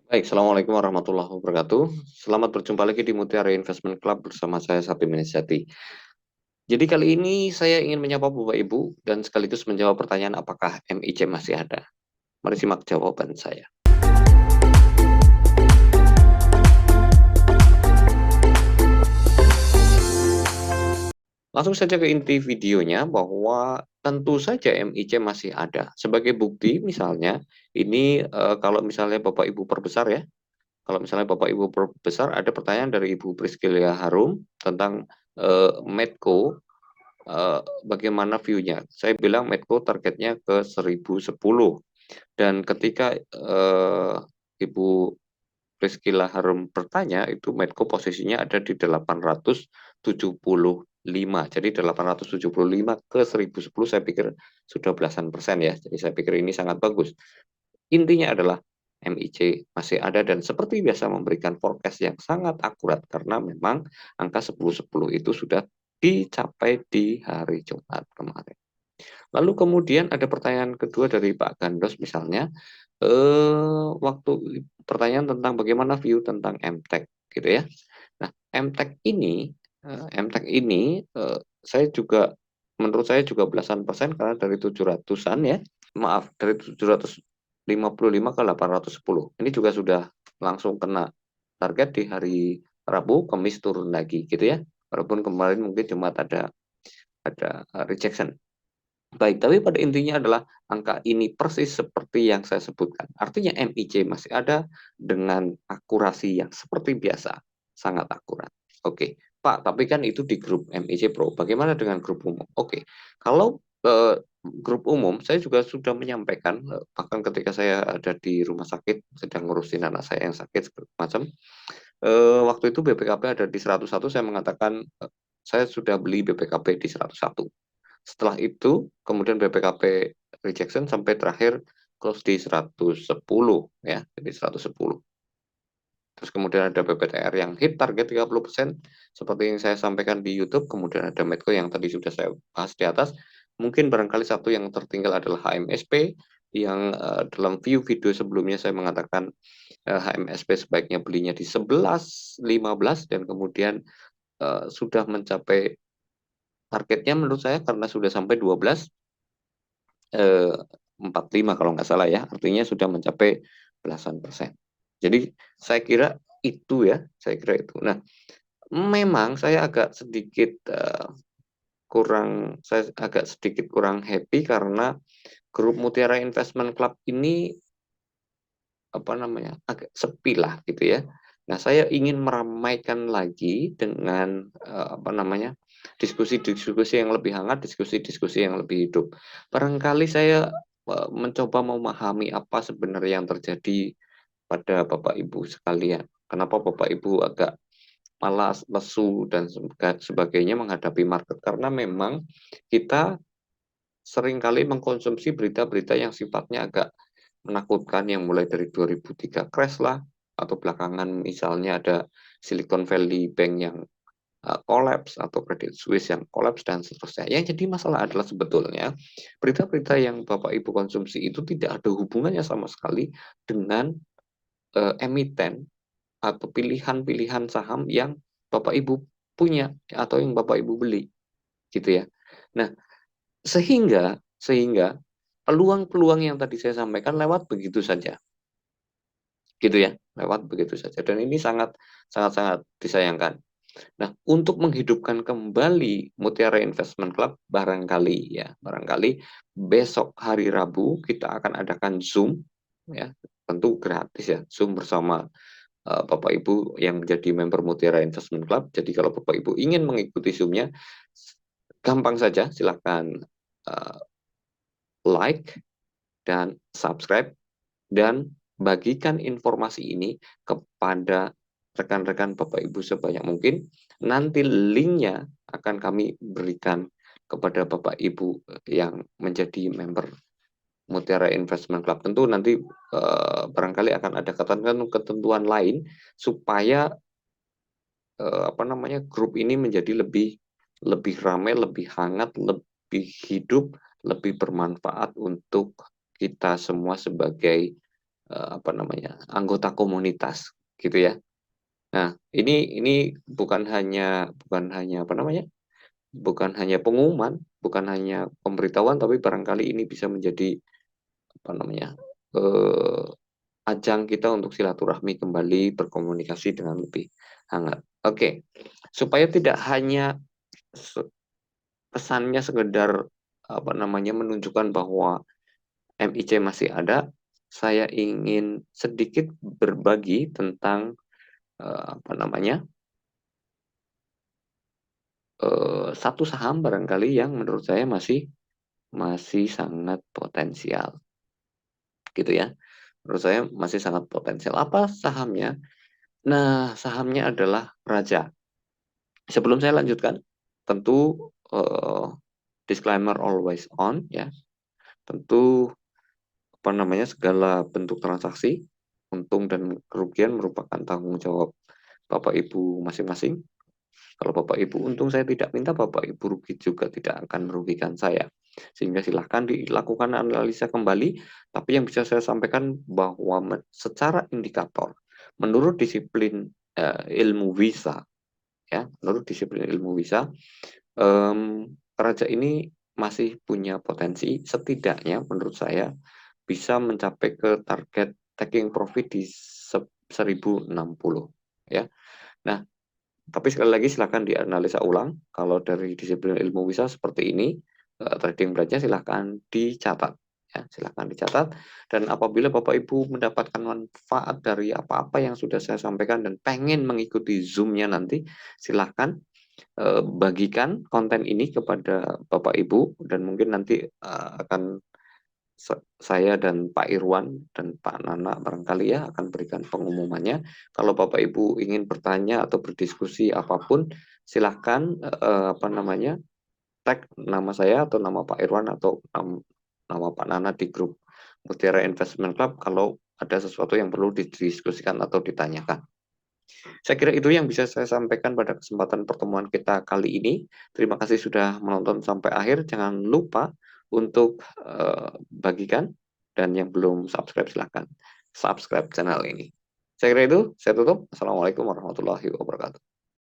Baik, Assalamualaikum warahmatullahi wabarakatuh. Selamat berjumpa lagi di Mutiara Investment Club bersama saya Sapi Menisjati. Jadi kali ini saya ingin menyapa Bapak Ibu dan sekaligus menjawab pertanyaan apakah MIC masih ada. Mari simak jawaban saya. Langsung saja ke inti videonya bahwa tentu saja MIC masih ada. Sebagai bukti misalnya, ini kalau misalnya Bapak Ibu perbesar ya, kalau misalnya Bapak Ibu perbesar ada pertanyaan dari Ibu Priscilia Harum tentang Medco. Bagaimana view-nya? Saya bilang Medco targetnya ke 1010 dan ketika Ibu Priscilla Harum bertanya itu Medco posisinya ada di 875. Jadi 875 ke 1010 saya pikir sudah belasan persen ya. Jadi saya pikir ini sangat bagus. Intinya adalah MIC masih ada dan seperti biasa memberikan forecast yang sangat akurat karena memang angka 1010 itu sudah dicapai di hari Jumat kemarin. Lalu kemudian ada pertanyaan kedua dari Pak Gandos misalnya, waktu pertanyaan tentang bagaimana view tentang MTEK gitu ya. Nah, MTEK ini saya juga menurut saya juga belasan persen karena dari 700-an ya, maaf dari 755 ke 810. Ini juga sudah langsung kena target di hari Rabu, Kamis turun lagi gitu ya. Walaupun kemarin mungkin cuma ada rejection. Baik, tapi pada intinya adalah angka ini persis seperti yang saya sebutkan. Artinya MIC masih ada dengan akurasi yang seperti biasa, sangat akurat. Oke, Pak, tapi kan itu di grup MIC Pro. Bagaimana dengan grup umum? Oke, kalau grup umum, saya juga sudah menyampaikan, bahkan ketika saya ada di rumah sakit, sedang ngurusin anak saya yang sakit, macam, waktu itu BPKP ada di 101, saya mengatakan, saya sudah beli BPKP di 101. Setelah itu, kemudian BPKP rejection sampai terakhir close di 110 ya, jadi 110. Terus kemudian ada BPTR yang hit target 30%, seperti yang saya sampaikan di YouTube, kemudian ada Medco yang tadi sudah saya bahas di atas. Mungkin barangkali satu yang tertinggal adalah HMSP, yang dalam view video sebelumnya saya mengatakan HMSP sebaiknya belinya di 11.15 dan kemudian sudah mencapai targetnya menurut saya karena sudah sampai 12 eh, 45 kalau nggak salah ya, artinya sudah mencapai belasan persen. Jadi saya kira itu ya, saya kira itu. Nah, memang saya agak sedikit kurang happy karena grup Mutiara Investment Club ini apa namanya agak sepi lah gitu ya. Nah, saya ingin meramaikan lagi dengan apa namanya diskusi-diskusi yang lebih hangat, diskusi-diskusi yang lebih hidup. Barangkali saya mencoba memahami apa sebenarnya yang terjadi pada Bapak Ibu sekalian. Kenapa Bapak Ibu agak malas, lesu dan sebagainya menghadapi market karena memang kita seringkali mengkonsumsi berita-berita yang sifatnya agak menakutkan yang mulai dari 2003 crash lah atau belakangan misalnya ada Silicon Valley Bank yang collapse atau Credit Suisse yang collapse dan seterusnya. Yang jadi masalah adalah sebetulnya berita-berita yang Bapak Ibu konsumsi itu tidak ada hubungannya sama sekali dengan emiten atau pilihan-pilihan saham yang Bapak Ibu punya atau yang Bapak Ibu beli gitu ya. Nah, sehingga peluang-peluang yang tadi saya sampaikan lewat begitu saja gitu ya, lewat begitu saja dan ini sangat sangat sangat disayangkan. Nah, untuk menghidupkan kembali Mutiara Investment Club barangkali besok hari Rabu kita akan adakan Zoom ya, tentu gratis ya, Zoom bersama Bapak Ibu yang menjadi member Mutiara Investment Club. Jadi kalau Bapak Ibu ingin mengikuti Zoom-nya gampang saja, silakan uh, like dan subscribe dan bagikan informasi ini kepada rekan-rekan Bapak Ibu sebanyak mungkin. Nanti linknya akan kami berikan kepada Bapak Ibu yang menjadi member Mutiara Investment Club. Tentu nanti barangkali akan ada ketentuan lain supaya apa namanya grup ini menjadi lebih lebih ramai, lebih hangat, lebih hidup, lebih bermanfaat untuk kita semua sebagai apa namanya, anggota komunitas gitu ya. Nah, ini bukan hanya apa namanya, bukan hanya pengumuman, bukan hanya pemberitahuan, tapi barangkali ini bisa menjadi apa namanya, eh, ajang kita untuk silaturahmi kembali, berkomunikasi dengan lebih hangat. Oke, supaya tidak hanya pesannya sekedar apa namanya, menunjukkan bahwa MIC masih ada, saya ingin sedikit berbagi tentang apa namanya, satu saham barangkali yang menurut saya masih sangat potensial, gitu ya. Menurut saya masih sangat potensial. Apa sahamnya? Nah, sahamnya adalah Raja. Sebelum saya lanjutkan, tentu disclaimer always on ya. Tentu apa namanya, segala bentuk transaksi, untung dan kerugian merupakan tanggung jawab Bapak Ibu masing-masing. Kalau Bapak Ibu untung, saya tidak minta, Bapak Ibu rugi juga tidak akan merugikan saya. Sehingga silahkan dilakukan analisa kembali, tapi yang bisa saya sampaikan bahwa secara indikator, menurut disiplin ilmu visa, ya, menurut disiplin ilmu visa, Raja ini masih punya potensi, setidaknya menurut saya bisa mencapai ke target taking profit di 1060 ya. Nah, tapi sekali lagi silakan dianalisa ulang. Kalau dari disiplin ilmu visa seperti ini, trading beratnya silakan dicatat. Ya, silakan dicatat. Dan apabila Bapak Ibu mendapatkan manfaat dari apa-apa yang sudah saya sampaikan dan pengen mengikuti Zoom-nya nanti, silakan bagikan konten ini kepada Bapak Ibu, dan mungkin nanti akan saya dan Pak Irwan dan Pak Nana barangkali ya akan berikan pengumumannya. Kalau Bapak Ibu ingin bertanya atau berdiskusi apapun, silahkan apa namanya, tag nama saya atau nama Pak Irwan atau nama Pak Nana di grup Mutiara Investment Club kalau ada sesuatu yang perlu didiskusikan atau ditanyakan. Saya kira itu yang bisa saya sampaikan pada kesempatan pertemuan kita kali ini. Terima kasih sudah menonton sampai akhir. Jangan lupa untuk bagikan, dan yang belum subscribe silahkan subscribe channel ini. Saya kira itu, saya tutup. Assalamualaikum warahmatullahi wabarakatuh.